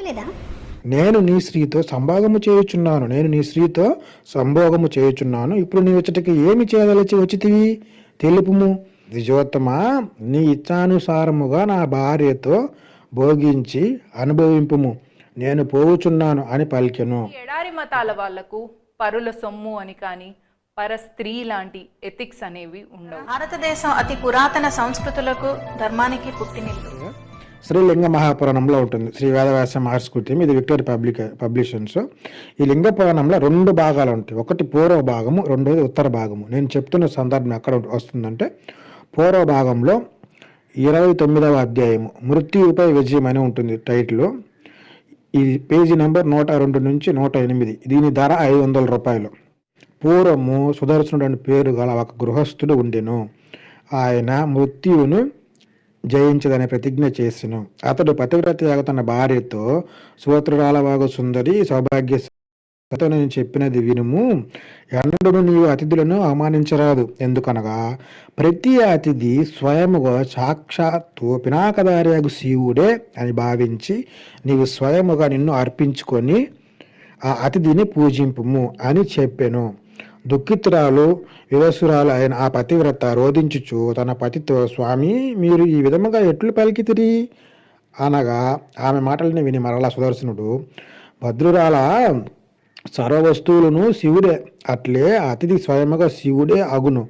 లేదా? నేను నీ స్త్రీతో సంభోగము చేయుచున్నాను ఇప్పుడు నీ వచ్చటకి ఏమి చేయదలిచి వచ్చితివి తెలుపుము. ద్విజోత్తమా, నీ ఇచ్చానుసారముగా నా భార్యతో భోగించి అనుభవింపుము, నేను పోవుచున్నాను అని పలికెను. ఈ ఎడారి మతాల వాళ్లకు పరుల సొమ్ము అని కానీ పరస్త్రీ లాంటి ఎథిక్స్ అనేవి ఉండవు. భారతదేశం అతి పురాతన సంస్కృతులకు ధర్మానికి పుట్టినిల్లు. శ్రీ లింగ మహాపురాణంలో ఉంటుంది. శ్రీ వేదవ్యాస మహర్షి కృతి, ఇది విక్టోరియా పబ్లిషన్స్. ఈ లింగ పురాణంలో 2 భాగాలు ఉంటాయి. ఒకటి పూర్వ భాగము, రెండోది ఉత్తర భాగము. నేను చెప్తున్న సందర్భం ఎక్కడ వస్తుందంటే, పూర్వ భాగంలో 29వ అధ్యాయము మృత్యుపై విజయం అని ఉంటుంది టైటిల్. ఈ పేజీ నెంబర్ 102 నుంచి 108. దీని ధర 500 రూపాయలు. పూర్వము సుదర్శనుడు అని పేరు గల ఒక గృహస్థుడు ఉండెను. ఆయన మృత్యువును జయించదనే ప్రతిజ్ఞ చేసెను. అతడు పతివ్రతయాగు తన భార్యతో, సూత్రురాలవాగు సుందరి సౌభాగ్యతో నేను చెప్పినది వినుము, ఎన్నడూ నీవు అతిథులను అవమానించరాదు. ఎందుకనగా ప్రతి అతిథి స్వయముగా సాక్షాత్తు పినాకదారియగు శివుడే అని భావించి నీవు స్వయముగా నిన్ను అర్పించుకొని ఆ అతిథిని పూజింపుము అని చెప్పెను. దుఃఖితురాలు వివసురాలు అయిన ఆ పతివ్రత రోధించుచు తన పతితో, స్వామి, మీరు ఈ విధముగా ఎట్లు పలికితిరి అనగా ఆమె మాటలని విని మరలా సుదర్శనుడు, భద్రురాల సర్వ వస్తువులను శివుడే, అట్లే అతిథి స్వయముగా శివుడే అగును.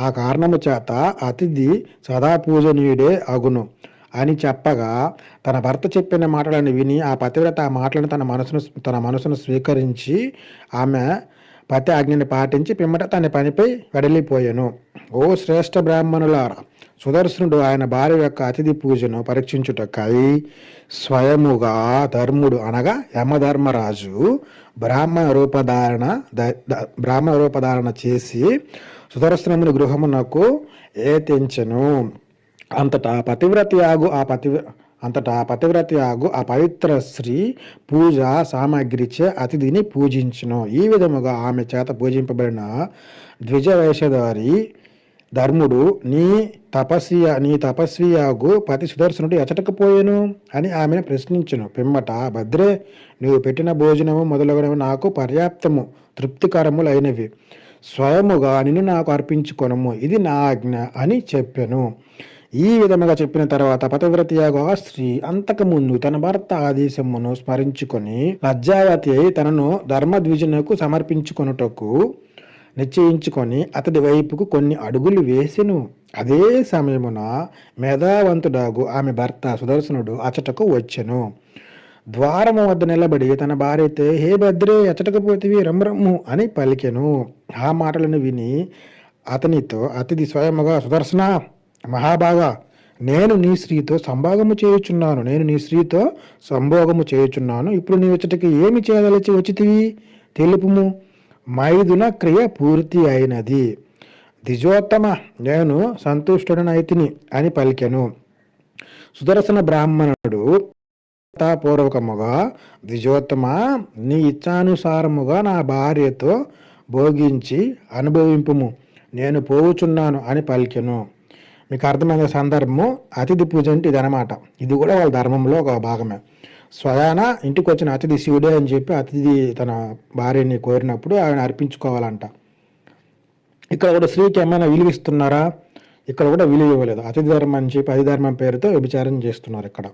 ఆ కారణము చేత అతిథి సదా పూజనీయుడే అగును అని చెప్పగా, తన భర్త చెప్పిన మాటలను విని ఆ పతివ్రత ఆ మాటలను తన మనసును స్వీకరించి ఆమె పతి ఆజ్ఞని పాటించి పిమ్మట తన పనిపై వెడలిపోయాను. ఓ శ్రేష్ఠ బ్రాహ్మణులారా, సుదర్శనుడు ఆయన భార్య యొక్క అతిథి పూజను పరీక్షించుటకై స్వయముగా ధర్ముడు అనగా యమధర్మరాజు బ్రాహ్మణ రూపధారణ చేసి సుదర్శనముని గృహమునకు ఏతించెను. అంతటా పతివ్రతయాగు ఆ పవిత్ర స్త్రీ పూజ సామాగ్రిచే అతిథిని పూజించును. ఈ విధముగా ఆమె చేత పూజింపబడిన ద్విజవేషధారి ధర్ముడు, నీ తపస్వియాగు పతి సుదర్శనుడు ఎచటకపోయాను అని ఆమెను ప్రశ్నించును. పిమ్మట, భద్రే, నీవు పెట్టిన భోజనము మొదలగునవి నాకు పర్యాప్తము తృప్తికరములైనవి, స్వయముగా నిన్ను నాకు అర్పించుకొనము, ఇది నా ఆజ్ఞ అని చెప్పెను. ఈ విధముగా చెప్పిన తర్వాత పతివ్రతయాగు ఆ స్త్రీ అంతకుముందు తన భర్త ఆదేశమును స్మరించుకొని లజ్జావతి అయి తనను ధర్మద్విజునకు సమర్పించుకొనుటకు నిశ్చయించుకొని అతడి వైపుకు కొన్ని అడుగులు వేసెను. అదే సమయమున మేధావంతుడాగు ఆమె భర్త సుదర్శనుడు అచటకు వచ్చెను. ద్వారము వద్ద నిలబడి తన భార్యతో, హే భద్రే, ఎచటకపోతివి, రమ్రమ్ము అని పలికెను. ఆ మాటలను విని అతనితో అతిథి స్వయముగా, సుదర్శన మహాభాగా, నేను నీ స్త్రీతో సంభోగము చేయుచున్నాను ఇప్పుడు నీ వచ్చటకి ఏమి చేయదలిచి వచ్చితివి తెలుపుము, మైదున క్రియ పూర్తి అయినది. ద్విజోత్తమ, నేను సంతుష్టుడనైతిని అని పలికెను. సుదర్శన బ్రాహ్మణుడు పూర్వకముగా, ద్విజోత్తమ, నీ ఇచ్చానుసారముగా నా భార్యతో భోగించి అనుభవింపుము, నేను పోవుచున్నాను అని పలికెను. మీకు అర్థమైన సందర్భము, అతిథి పూజ అంటే ఇది అనమాట. ఇది కూడా వాళ్ళ ధర్మంలో ఒక భాగమే. స్వయాన ఇంటికి వచ్చిన అతిథి శివుడే అని చెప్పి అతిథి తన భార్యని కోరినప్పుడు ఆయన అర్పించుకోవాలంట. ఇక్కడ కూడా స్త్రీకి ఏమైనా విలువిస్తున్నారా? ఇక్కడ కూడా విలువ ఇవ్వలేదు. అతిథి ధర్మం అని చెప్పి అతిథి ధర్మం పేరుతో వ్యభిచారం చేస్తున్నారు ఇక్కడ.